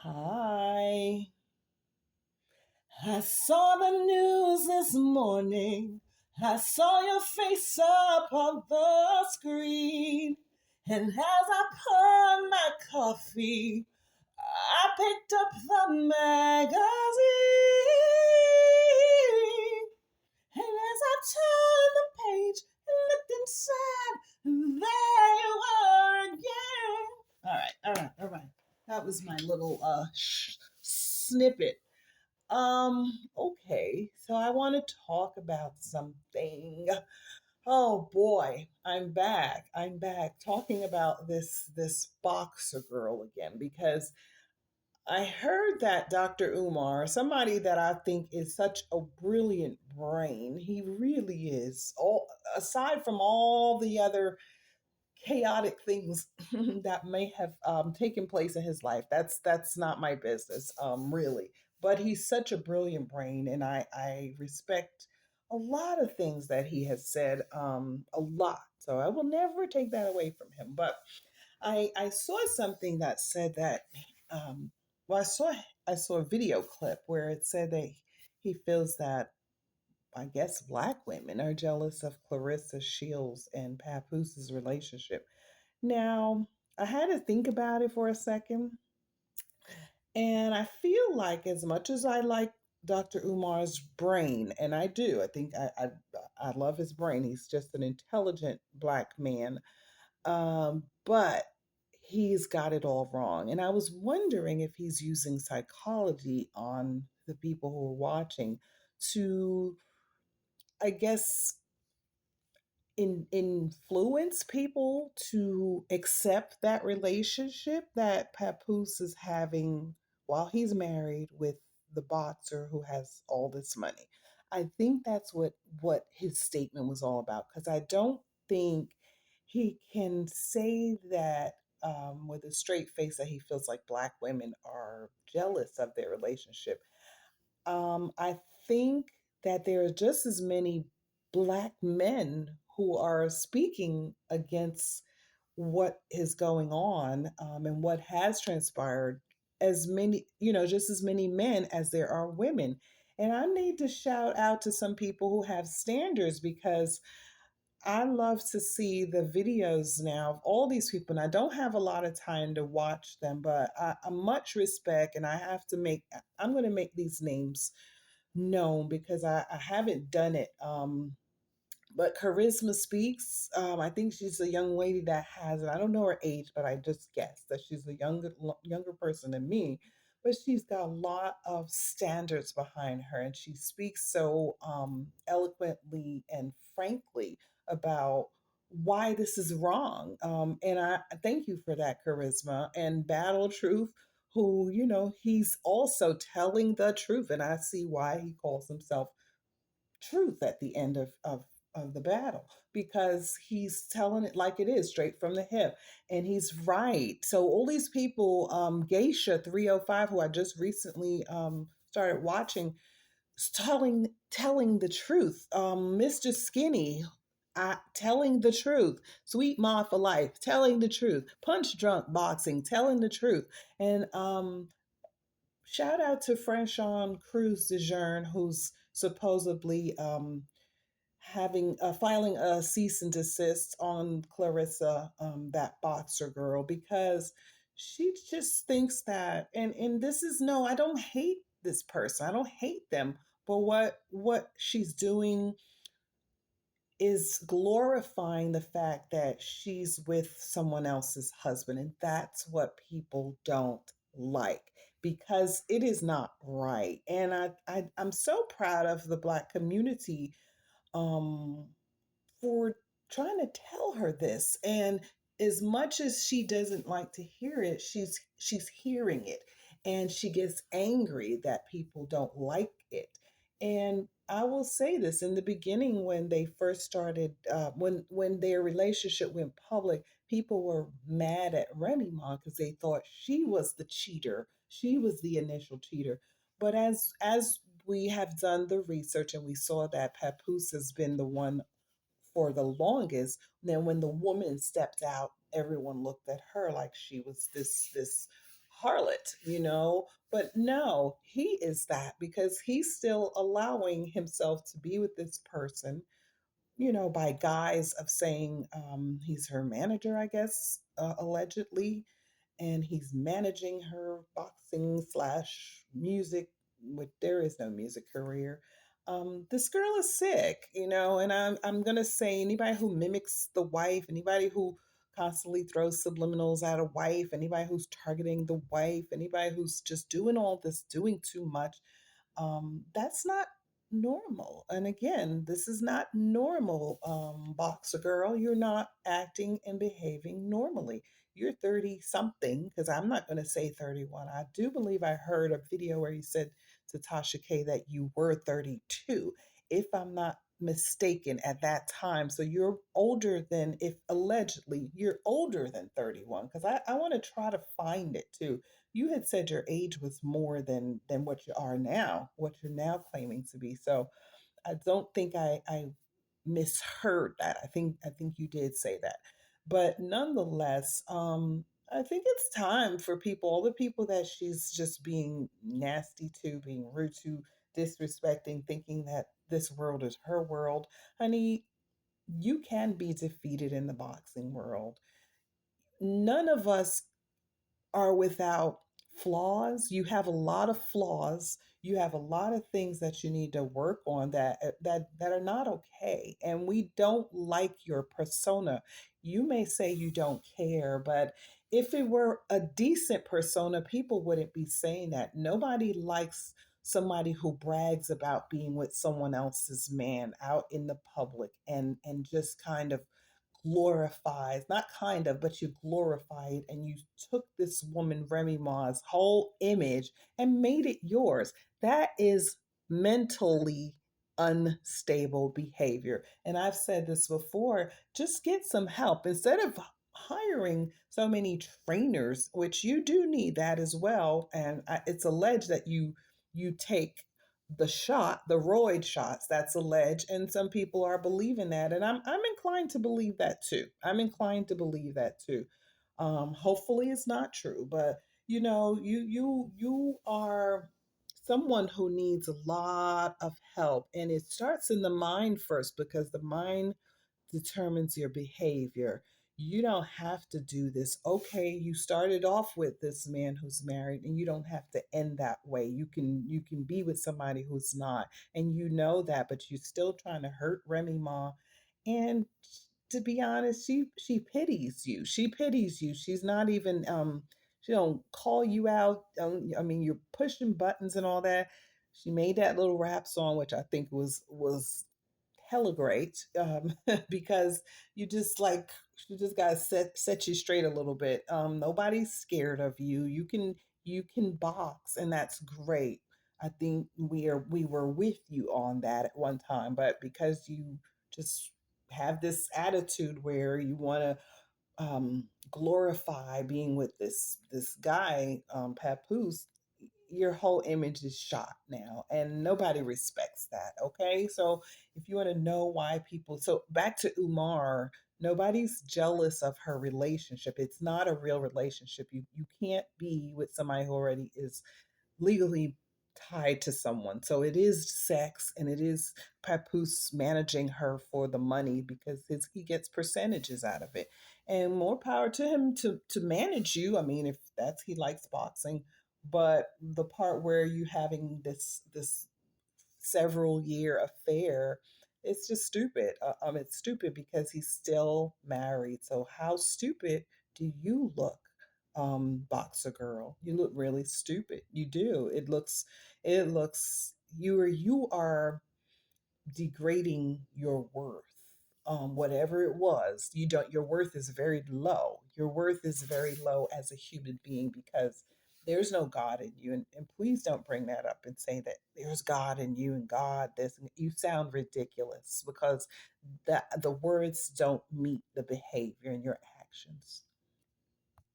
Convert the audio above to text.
Hi. I saw the news this morning. I saw your face up on the screen. And as I poured my coffee, I picked up the magazine. And as I turned the page and looked inside, there you were again. All right. That was my little snippet. Okay, so I want to talk about something. Oh boy, I'm back. I'm back talking about this boxer girl again because I heard that Dr. Umar, somebody that I think is such a brilliant brain, he really is. All aside from all the other chaotic things that may have taken place in his life. That's not my business, really. But he's such a brilliant brain, and I respect a lot of things that he has said, a lot. So I will never take that away from him. But I saw something that said that, well, I saw a video clip where it said that he feels that I guess black women are jealous of Clarissa Shields and Papoose' relationship. Now, I had to think about it for a second, and I feel like as much as I like Dr. Umar's brain, and I do, I think I love his brain. He's just an intelligent black man, but he's got it all wrong. And I was wondering if he's using psychology on the people who are watching to, I guess, influence people to accept that relationship that Papoose is having while he's married with the boxer who has all this money. I think that's what his statement was all about because I don't think he can say that with a straight face that he feels like black women are jealous of their relationship. I think that there are just as many black men who are speaking against what is going on, and what has transpired, as many, just as many men as there are women. And I need to shout out to some people who have standards because I love to see the videos now of all these people. And I don't have a lot of time to watch them, but I much respect, and I'm going to make these names known because I haven't done it. But Charisma Speaks. I think she's a young lady that has it. I don't know her age, but I just guessed that she's a younger person than me. But she's got a lot of standards behind her, and she speaks so eloquently and frankly about why this is wrong. And I thank you for that, Charisma. And Battle Truth, who he's also telling the truth, and I see why he calls himself truth at the end of the battle because he's telling it like it is, straight from the hip, and he's right. So all these people, Geisha 305, who I just recently started watching, is telling the truth. Mr. Skinny, telling the truth. Sweet Ma for Life, telling the truth. Punch Drunk Boxing, telling the truth. And shout out to Franchon Cruz de Jeune, who's supposedly having filing a cease and desist on Clarissa, that boxer girl, because she just thinks that, and this is no, I don't hate this person, I don't hate them, but what she's doing is glorifying the fact that she's with someone else's husband, and that's what people don't like because it is not right. And I'm so proud of the black community, um, for trying to tell her this. And as much as she doesn't like to hear it, she's hearing it, and she gets angry that people don't like it. And I will say this: in the beginning, when they first started, when their relationship went public, people were mad at Remy Ma because they thought she was the cheater, she was the initial cheater. But as we have done the research and we saw that Papoose has been the one for the longest. Then when the woman stepped out, everyone looked at her like she was this harlot, you know. But no, he is that because he's still allowing himself to be with this person, you know, by guise of saying he's her manager, I guess, allegedly, and he's managing her boxing slash music. With there is no music career. This girl is sick, you know, and I'm gonna say anybody who mimics the wife, anybody who constantly throws subliminals at a wife, anybody who's targeting the wife, anybody who's just doing all this, doing too much, that's not normal. And again, this is not normal, boxer girl. You're not acting and behaving normally. You're 30 something, because I'm not going to say 31. I do believe I heard a video where you said to Tasha K that you were 32, if I'm not mistaken at that time. So you're older than, if allegedly, you're older than 31, because I want to try to find it too. You had said your age was more than what you are now, what you're now claiming to be. So I don't think I misheard that. I think you did say that. But nonetheless, I think it's time for people, all the people that she's just being nasty to, being rude to, disrespecting, thinking that this world is her world. Honey, you can be defeated in the boxing world. None of us are without flaws. You have a lot of flaws. You have a lot of things that you need to work on that are not okay. And we don't like your persona. You may say you don't care, but if it were a decent persona, people wouldn't be saying that. Nobody likes somebody who brags about being with someone else's man out in the public and just kind of glorifies, not kind of, but you glorified and you took this woman, Remy Ma's whole image and made it yours. That is mentally unstable behavior. And I've said this before, just get some help. Instead of hiring so many trainers, which you do need that as well. And it's alleged that you take the shot, the roid shots, that's alleged, and some people are believing that, and I'm inclined to believe that too. I'm inclined to believe that too. Hopefully, it's not true, but you know, you are someone who needs a lot of help, and it starts in the mind first because the mind determines your behavior. You don't have to do this. Okay, you started off with this man who's married and you don't have to end that way. You can be with somebody who's not, and you know that, but you're still trying to hurt Remy Ma. And to be honest, she pities you. She pities you. She's not even she don't call you out. I mean, you're pushing buttons and all that. She made that little rap song, which I think was hella great, because you just like you just gotta set you straight a little bit. Nobody's scared of you. You can box, and that's great. I think we were with you on that at one time, but because you just have this attitude where you want to glorify being with this guy, Papoose, your whole image is shot now, and nobody respects that. Okay, so if you want to know why people, so back to Umar, nobody's jealous of her relationship. It's not a real relationship. You can't be with somebody who already is legally tied to someone. So it is sex, and it is Papoose managing her for the money because he gets percentages out of it. And more power to him to manage you. I mean, if that's he likes boxing, but the part where you having this several year affair, it's just stupid. It's stupid because he's still married. So how stupid do you look, boxer girl? You look really stupid. You do. It looks you are degrading your worth. Whatever it was, you don't. Your worth is very low. Your worth is very low as a human being because there's no God in you. And please don't bring that up and say that there's God in you and God this. You sound ridiculous because the words don't meet the behavior and your actions.